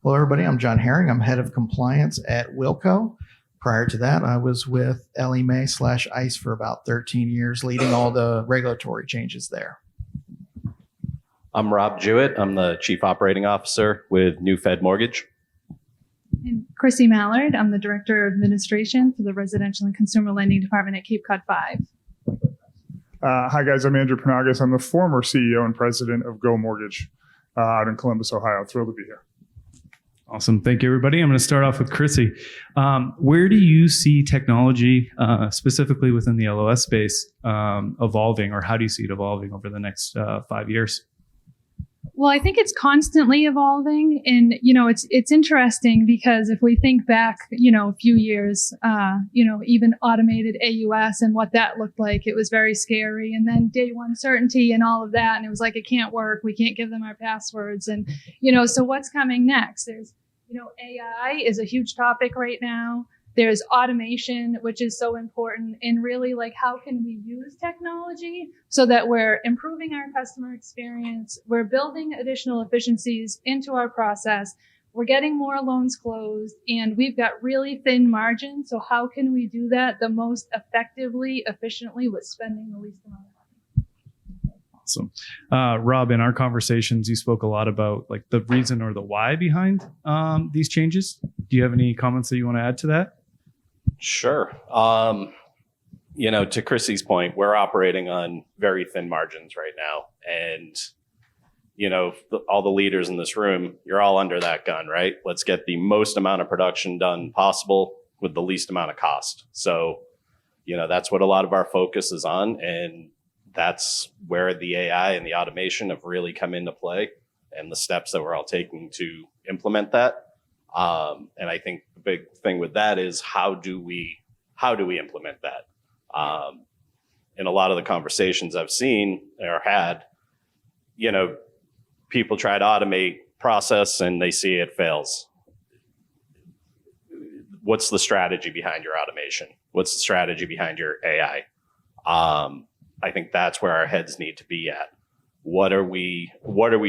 Hello, everybody. I'm John Haring. I'm head of compliance at Wilqo. Prior to that, I was with Ellie Mae / ICE for about 13 years, leading all the regulatory changes there. I'm Rob Jewett. I'm the Chief Operating Officer with NewFed Mortgage. And Christina Mallard. I'm the Director of Administration for the Residential and Consumer Lending Department at Cape Cod 5. Hi, guys. I'm Andrew Panagos. I'm the former CEO and president of Go Mortgage out in Columbus, Ohio. Thrilled to be here. Awesome. Thank you, everybody. I'm going to start off with Chrissy. Where do you see technology, specifically within the LOS space, evolving, or how do you see it evolving over the next 5 years? Well, I think it's constantly evolving. And, it's interesting because if we think back, a few years, even automated AUS and what that looked like, it was very scary. And then day one certainty and all of that. And it was like, it can't work. We can't give them our passwords. And, so what's coming next? There's, AI is a huge topic right now. There's automation, which is so important. And really, how can we use technology so that we're improving our customer experience? We're building additional efficiencies into our process. We're getting more loans closed, and we've got really thin margins. So how can we do that the most effectively, efficiently, with spending the least amount of money? Awesome. Rob, in our conversations, you spoke a lot about the reason or the why behind these changes. Do you have any comments that you want to add to that? Sure. To Chrissy's point, we're operating on very thin margins right now. And, all the leaders in this room, you're all under that gun, right? Let's get the most amount of production done possible with the least amount of cost. So, that's what a lot of our focus is on. And that's where the AI and the automation have really come into play, and the steps that we're all taking to implement that. And I think the big thing with that is how do we implement that? In a lot of the conversations I've seen or had, people try to automate process and they see it fails. What's the strategy behind your automation? What's the strategy behind your AI? I think that's where our heads need to be at. What are we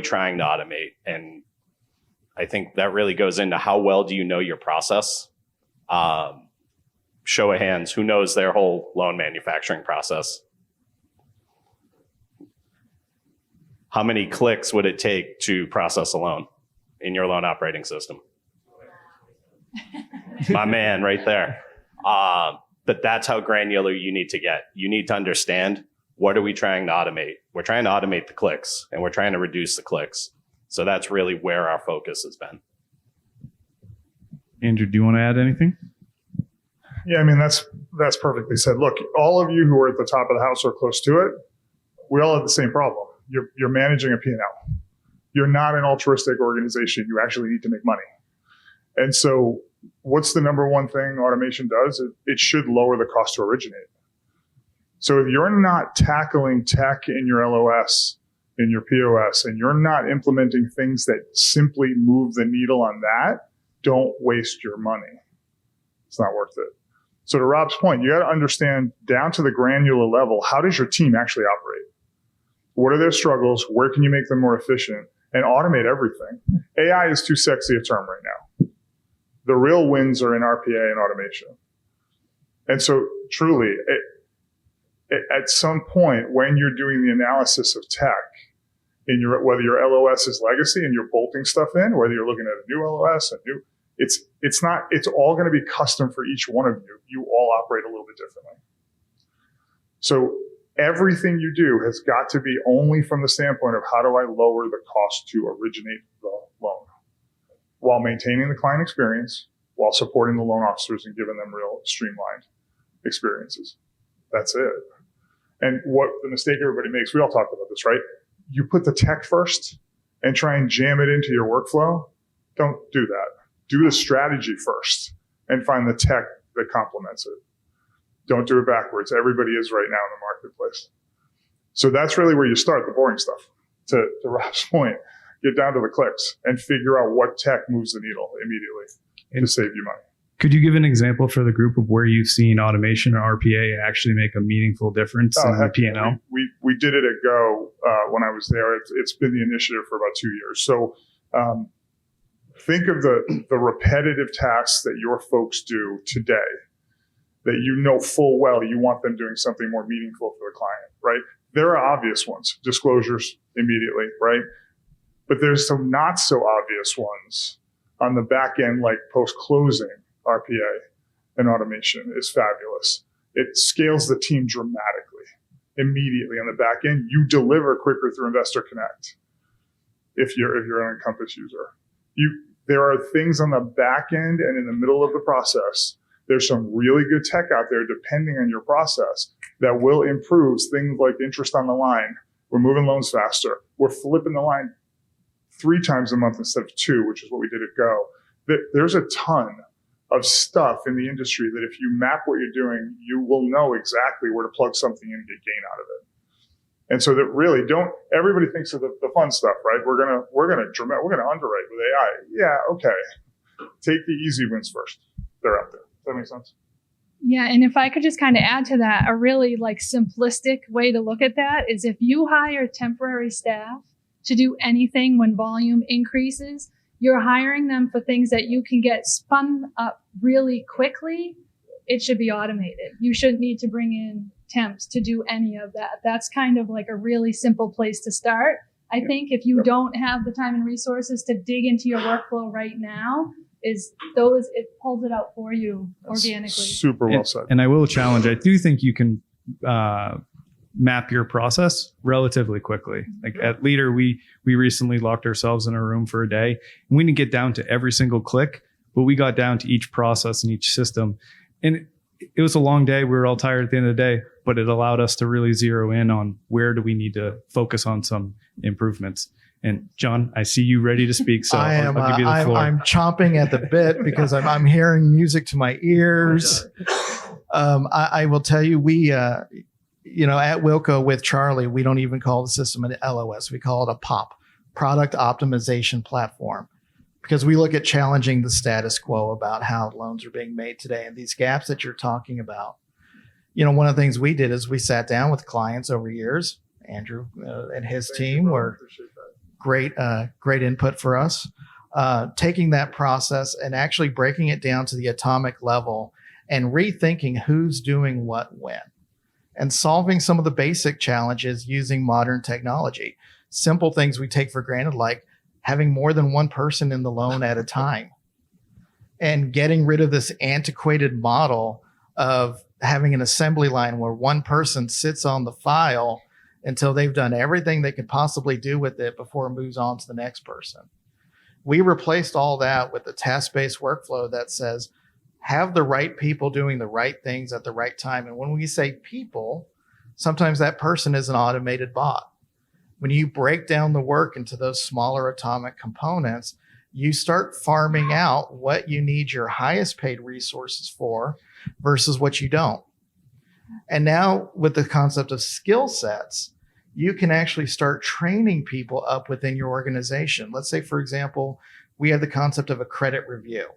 trying to automate? And I think that really goes into how well do you know your process? Show of hands, who knows their whole loan manufacturing process? How many clicks would it take to process a loan in your loan operating system? My man right there. But that's how granular you need to get. You need to understand, what are we trying to automate? We're trying to automate the clicks, and we're trying to reduce the clicks. So that's really where our focus has been. Andrew, do you want to add anything? Yeah, that's perfectly said. Look, all of you who are at the top of the house or close to it, we all have the same problem. You're managing a P&L. You're not an altruistic organization. You actually need to make money. And so what's the number one thing automation does? It should lower the cost to originate. So if you're not tackling tech in your LOS, in your POS, and you're not implementing things that simply move the needle on that, don't waste your money. It's not worth it. So to Rob's point, you got to understand down to the granular level, how does your team actually operate? What are their struggles? Where can you make them more efficient? And automate everything. AI is too sexy a term right now. The real wins are in RPA and automation. And so truly, at some point when you're doing the analysis of tech, whether your LOS is legacy and you're bolting stuff in, whether you're looking at a new LOS, it's all going to be custom for each one of you. You all operate a little bit differently. So everything you do has got to be only from the standpoint of how do I lower the cost to originate the loan while maintaining the client experience, while supporting the loan officers and giving them real streamlined experiences. That's it. And what the mistake everybody makes, we all talked about this, right? You put the tech first and try and jam it into your workflow. Don't do that. Do the strategy first and find the tech that complements it. Don't do it backwards. Everybody is right now in the marketplace. So that's really where you start, the boring stuff. To Rob's point, get down to the clicks and figure out what tech moves the needle immediately to save you money. Could you give an example for the group of where you've seen automation or RPA actually make a meaningful difference in the P&L? We did it at Go when I was there. It's been the initiative for about 2 years. So think of the repetitive tasks that your folks do today that you know full well you want them doing something more meaningful for the client, right? There are obvious ones, disclosures immediately, right? But there's some not so obvious ones on the back end, like post-closing RPA and automation is fabulous. It scales the team dramatically. Immediately on the back end, you deliver quicker through Investor Connect if you're an Encompass user. There are things on the back end and in the middle of the process. There's some really good tech out there, depending on your process, that will improve things like interest on the line. We're moving loans faster. We're flipping the line 3 times a month instead of 2, which is what we did at Go. There's a ton of stuff in the industry that if you map what you're doing, you will know exactly where to plug something in and get gain out of it. And so that really everybody thinks of the fun stuff, right? We're gonna underwrite with AI. Yeah, okay. Take the easy wins first. They're out there. Does that make sense? Yeah, and if I could just kind of add to that, a really simplistic way to look at that is if you hire temporary staff to do anything when volume increases, you're hiring them for things that you can get spun up really quickly. It should be automated. You shouldn't need to bring in temps to do any of that. That's kind of like a really simple place to start. I think if you don't have the time and resources to dig into your workflow right now, it pulls it out for you organically. Super well said. And I will challenge, I do think you can map your process relatively quickly. Like at Leader, we recently locked ourselves in a room for a day. And we didn't get down to every single click, but we got down to each process and each system. And it was a long day. We were all tired at the end of the day, but it allowed us to really zero in on where do we need to focus on some improvements. And John, I see you ready to speak, so I'll give you the floor. I'm chomping at the bit because I'm hearing music to my ears. I will tell you, we, at Wilqo with Charlie, we don't even call the system an LOS. We call it a POP, Product Optimization Platform, because we look at challenging the status quo about how loans are being made today and these gaps that you're talking about. One of the things we did is we sat down with clients over years. Andrew and his team were great input for us. Taking that process and actually breaking it down to the atomic level and rethinking who's doing what when, and solving some of the basic challenges using modern technology. Simple things we take for granted, like having more than one person in the loan at a time, and getting rid of this antiquated model of having an assembly line where one person sits on the file until they've done everything they could possibly do with it before it moves on to the next person. We replaced all that with a task-based workflow that says, have the right people doing the right things at the right time. And when we say people, sometimes that person is an automated bot. When you break down the work into those smaller atomic components, you start farming out what you need your highest paid resources for versus what you don't. And now with the concept of skill sets, you can actually start training people up within your organization. Let's say, for example, we have the concept of a credit review.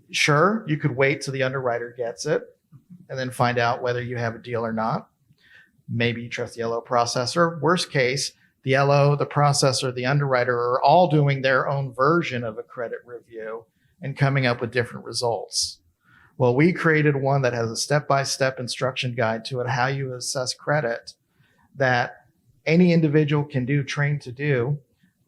Sure, you could wait till the underwriter gets it and then find out whether you have a deal or not. Maybe you trust the LO processor. Worst case, the LO, the processor, the underwriter are all doing their own version of a credit review and coming up with different results. Well, we created one that has a step-by-step instruction guide to it, how you assess credit, that any individual can do, train to do,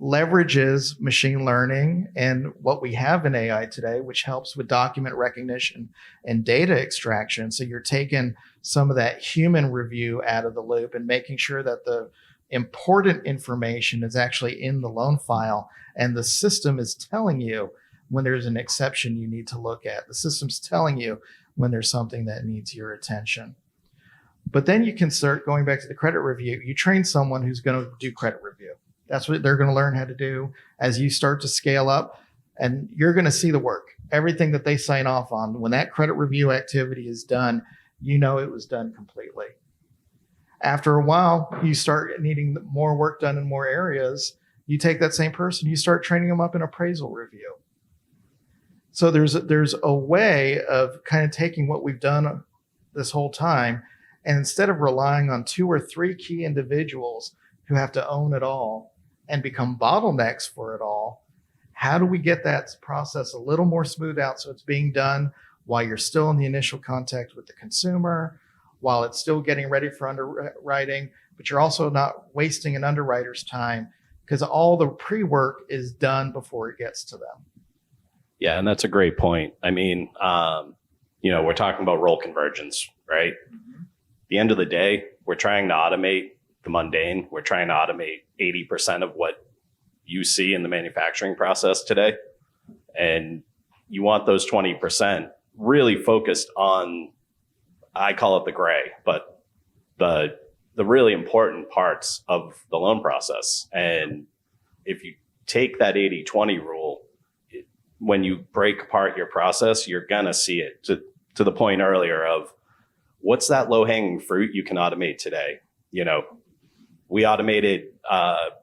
leverages machine learning and what we have in AI today, which helps with document recognition and data extraction. So you're taking some of that human review out of the loop and making sure that the important information is actually in the loan file, and the system is telling you when there's an exception you need to look at. The system's telling you when there's something that needs your attention. But then you can start going back to the credit review. You train someone who's going to do credit review. That's what they're going to learn how to do as you start to scale up, and you're going to see the work. Everything that they sign off on, when that credit review activity is done, you know it was done completely. After a while, you start needing more work done in more areas. You take that same person, you start training them up in appraisal review. So there's a way of kind of taking what we've done this whole time, and instead of relying on 2 or 3 key individuals who have to own it all and become bottlenecks for it all, How do we get that process a little more smooth out so it's being done while you're still in the initial contact with the consumer, while it's still getting ready for underwriting, but you're also not wasting an underwriter's time because all the pre-work is done before it gets to them. Yeah, and that's a great point. I mean, we're talking about role convergence, right? At the end of the day, we're trying to automate the mundane. We're trying to automate 80% of what you see in the manufacturing process today. And you want those 20% really focused on, I call it the gray, but the really important parts of the loan process. And if you take that 80-20 rule, when you break apart your process, you're going to see it to the point earlier of what's that low hanging fruit you can automate today. We automated,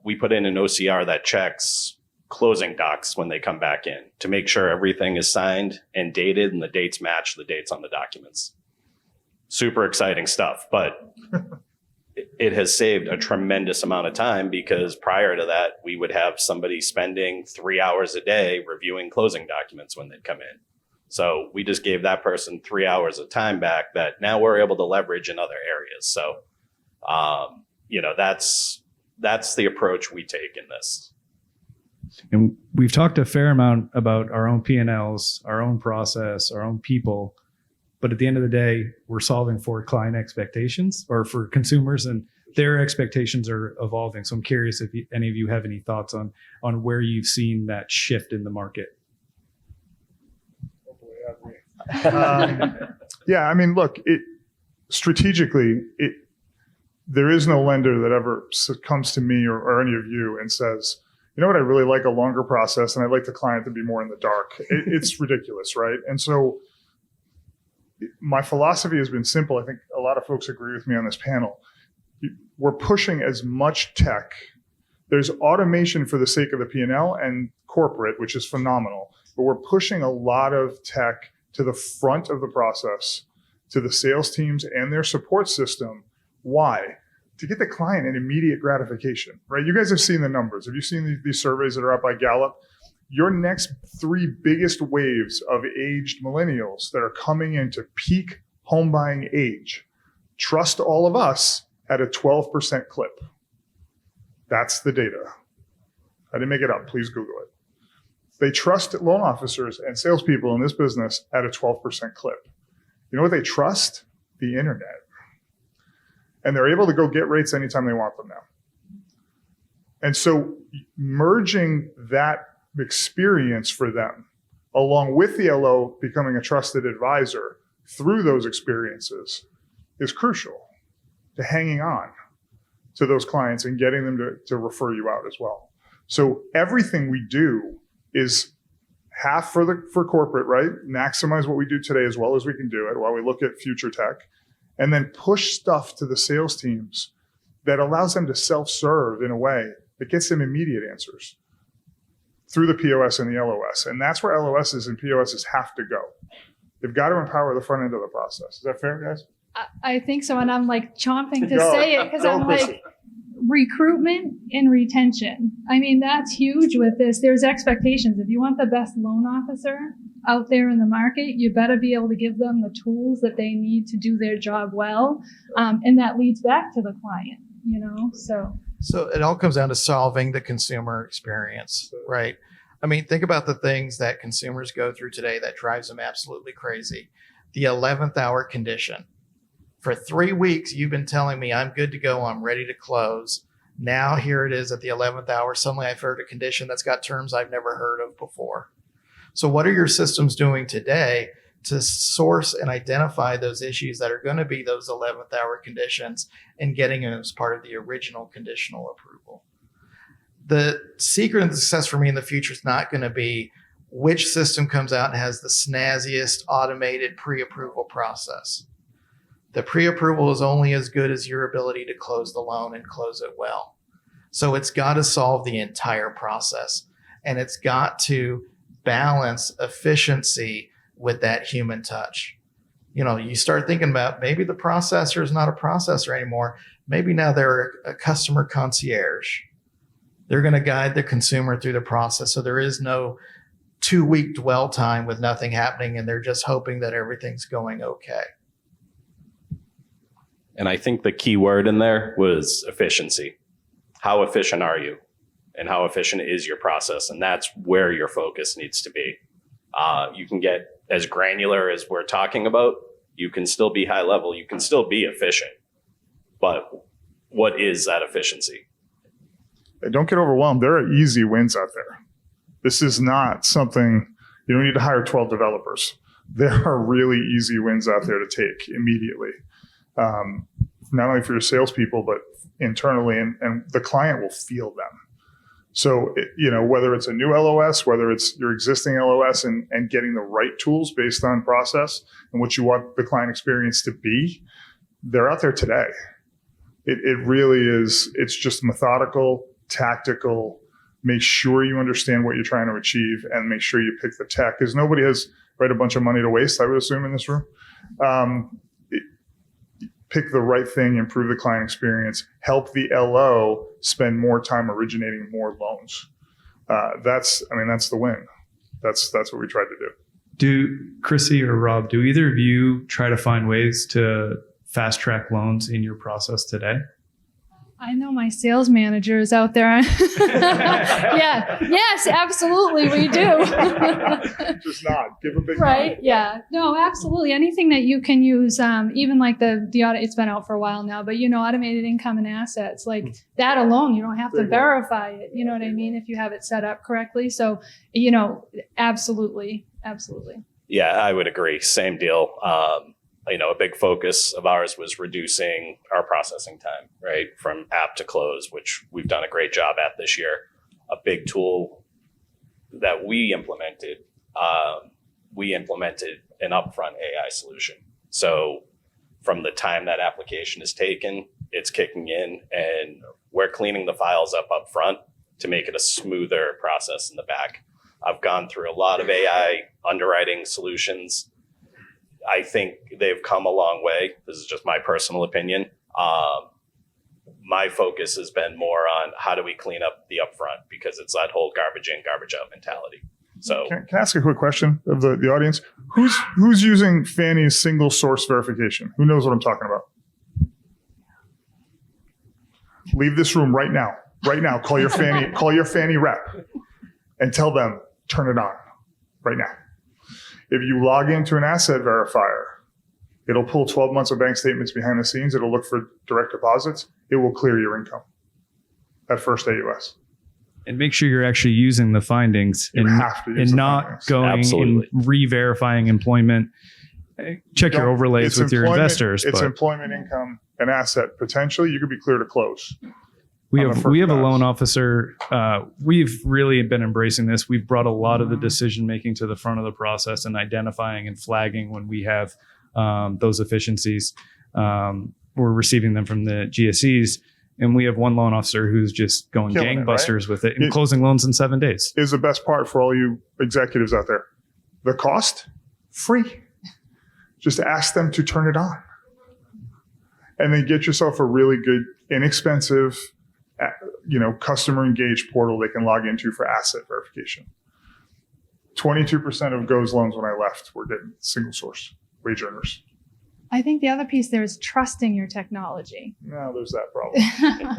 we put in an OCR that checks closing docs when they come back in to make sure everything is signed and dated and the dates match the dates on the documents. Super exciting stuff, but it has saved a tremendous amount of time because prior to that, we would have somebody spending 3 hours a day reviewing closing documents when they'd come in. So we just gave that person 3 hours of time back that now we're able to leverage in other areas. So, that's the approach we take in this. And we've talked a fair amount about our own P&Ls, our own process, our own people. But at the end of the day, we're solving for client expectations or for consumers, and their expectations are evolving. So I'm curious if any of you have any thoughts on where you've seen that shift in the market. Yeah, I mean, look, strategically, there is no lender that ever comes to me or any of you and says, you know what, I really like a longer process and I'd like the client to be more in the dark. It's ridiculous, right? And so my philosophy has been simple. I think a lot of folks agree with me on this panel. We're pushing as much tech. There's automation for the sake of the P&L and corporate, which is phenomenal, but we're pushing a lot of tech to the front of the process, to the sales teams and their support system. Why? To get the client an immediate gratification, right? You guys have seen the numbers. Have you seen these surveys that are up by Gallup? Your next 3 biggest waves of aged millennials that are coming into peak home buying age trust all of us at a 12% clip. That's the data. I didn't make it up. Please Google it. They trust loan officers and salespeople in this business at a 12% clip. You know what they trust? The internet. And they're able to go get rates anytime they want them now. And so merging that experience for them, along with the LO becoming a trusted advisor through those experiences, is crucial to hanging on to those clients and getting them to refer you out as well. So everything we do is half for corporate, right? Maximize what we do today as well as we can do it while we look at future tech, and then push stuff to the sales teams that allows them to self-serve in a way that gets them immediate answers through the POS and the LOS. And that's where LOSs and POSs have to go. They've got to empower the front end of the process. Is that fair, guys? I think so. And I'm like chomping to Go. say it because Go, I'm Chrissy. like, recruitment and retention. I mean, that's huge with this. There's expectations. If you want the best loan officer out there in the market, you better be able to give them the tools that they need to do their job well. And that leads back to the client, So it all comes down to solving the consumer experience, right? I mean, think about the things that consumers go through today that drives them absolutely crazy. The 11th hour condition. For 3 weeks, you've been telling me I'm good to go, I'm ready to close. Now here it is at the 11th hour. Suddenly I've heard a condition that's got terms I've never heard of before. So what are your systems doing today to source and identify those issues that are going to be those 11th hour conditions and getting them as part of the original conditional approval? The secret of the success for me in the future is not going to be which system comes out and has the snazziest automated pre-approval process. The pre-approval is only as good as your ability to close the loan and close it well. So it's got to solve the entire process, and it's got to balance efficiency with that human touch. You start thinking about maybe the processor is not a processor anymore. Maybe now they're a customer concierge. They're going to guide the consumer through the process. So there is no 2-week dwell time with nothing happening, and they're just hoping that everything's going okay. And I think the key word in there was efficiency. How efficient are you? And how efficient is your process? And that's where your focus needs to be. You can get as granular as we're talking about. You can still be high level. You can still be efficient. But what is that efficiency? Don't get overwhelmed. There are easy wins out there. This is not something, you don't need to hire 12 developers. There are really easy wins out there to take immediately. Not only for your salespeople, but internally, and the client will feel them. So, whether it's a new LOS, whether it's your existing LOS, and getting the right tools based on process and what you want the client experience to be, they're out there today. It really is. It's just methodical, tactical. Make sure you understand what you're trying to achieve, and make sure you pick the tech, because nobody has a bunch of money to waste, I would assume, in this room. Pick the right thing, improve the client experience, help the LO spend more time originating more loans. That's the win. That's what we tried to do. Do Chrissy or Rob, do either of you try to find ways to fast track loans in your process today? I know my sales manager is out there. Yeah. Yes, absolutely. We do. Just nod. Give a big right. nod. Yeah. No, absolutely. Anything that you can use, even like the audit, it's been out for a while now, but automated income and assets, like that alone, you don't have to verify it. You know what I mean? If you have it set up correctly. So, absolutely. Absolutely. Yeah, I would agree. Same deal. A big focus of ours was reducing our processing time, right? From app to close, which we've done a great job at this year. A big tool that we implemented an upfront AI solution. So from the time that application is taken, it's kicking in, and we're cleaning the files up front to make it a smoother process in the back. I've gone through a lot of AI underwriting solutions. I think they've come a long way. This is just my personal opinion. My focus has been more on how do we clean up the upfront, because it's that whole garbage in, garbage out mentality. So can I ask a quick question of the audience? Who's using Fannie's single source verification? Who knows what I'm talking about? Leave this room right now. Right now, call your Fannie rep and tell them, turn it on right now. If you log into an asset verifier, it'll pull 12 months of bank statements behind the scenes. It'll look for direct deposits. It will clear your income at first AUS. And make sure you're actually using the findings You have to use and the not findings. going Absolutely. and re-verifying employment. Check your overlays It's with your employment- investors. It's But employment income and asset. Potentially, you could be clear to close. we on the have first a pass. loan officer. We've really been embracing this. We've brought a lot of the decision making to the front of the process and identifying and flagging when we have those efficiencies. We're receiving them from the GSEs, and we have one loan officer who's just going Killing it, gangbusters with it and closing loans in 7 days. Is the best part for all you executives out there. The cost, free. Just ask them to turn it on. And then get yourself a really good, inexpensive, customer engaged portal they can log into for asset verification. 22% of Go's loans when I left were getting single source wage earners. I think the other piece there is trusting your technology. No, there's that problem.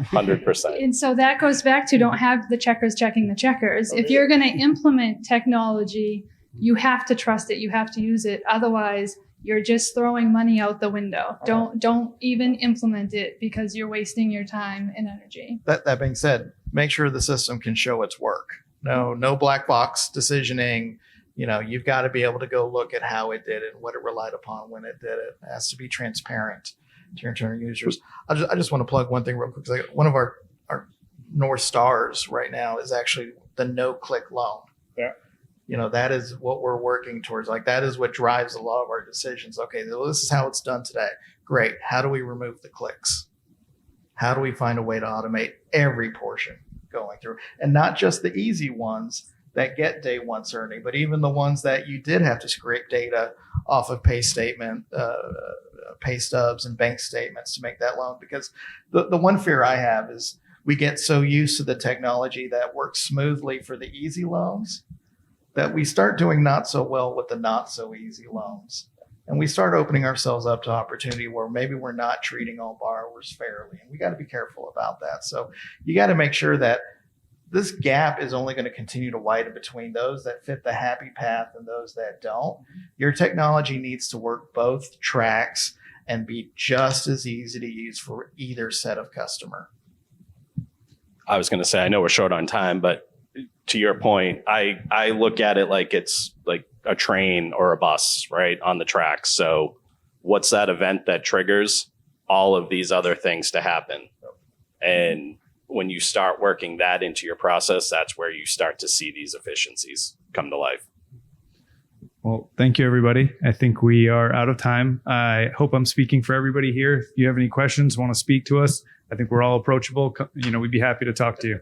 100%. And so that goes back to don't have the checkers checking the checkers. If you're going to implement technology, you have to trust it. You have to use it. Otherwise, you're just throwing money out the window. Don't even implement it, because you're wasting your time and energy. That being said, make sure the system can show its work. No black box decisioning. You've got to be able to go look at how it did it and what it relied upon when it did it. It has to be transparent to your internal users. I just want to plug one thing real quick, because one of our North Stars right now is actually the no-click loan. Yeah. That is what we're working towards. Like, that is what drives a lot of our decisions. Okay, well, this is how it's done today. Great. How do we remove the clicks? How do we find a way to automate every portion going through? And not just the easy ones that get day one certainty, but even the ones that you did have to scrape data off of pay stubs and bank statements to make that loan. Because the one fear I have is we get so used to the technology that works smoothly for the easy loans that we start doing not so well with the not so easy loans. And we start opening ourselves up to opportunity where maybe we're not treating all borrowers fairly. And we got to be careful about that. So you got to make sure that this gap is only going to continue to widen between those that fit the happy path and those that don't. Your technology needs to work both tracks and be just as easy to use for either set of customer. I was going to say, I know we're short on time, but to your point, I look at it like it's like a train or a bus, right, on the tracks. So what's that event that triggers all of these other things to happen? And when you start working that into your process, that's where you start to see these efficiencies come to life. Well, thank you, everybody. I think we are out of time. I hope I'm speaking for everybody here. If you have any questions, want to speak to us, I think we're all approachable. We'd be happy to talk to you.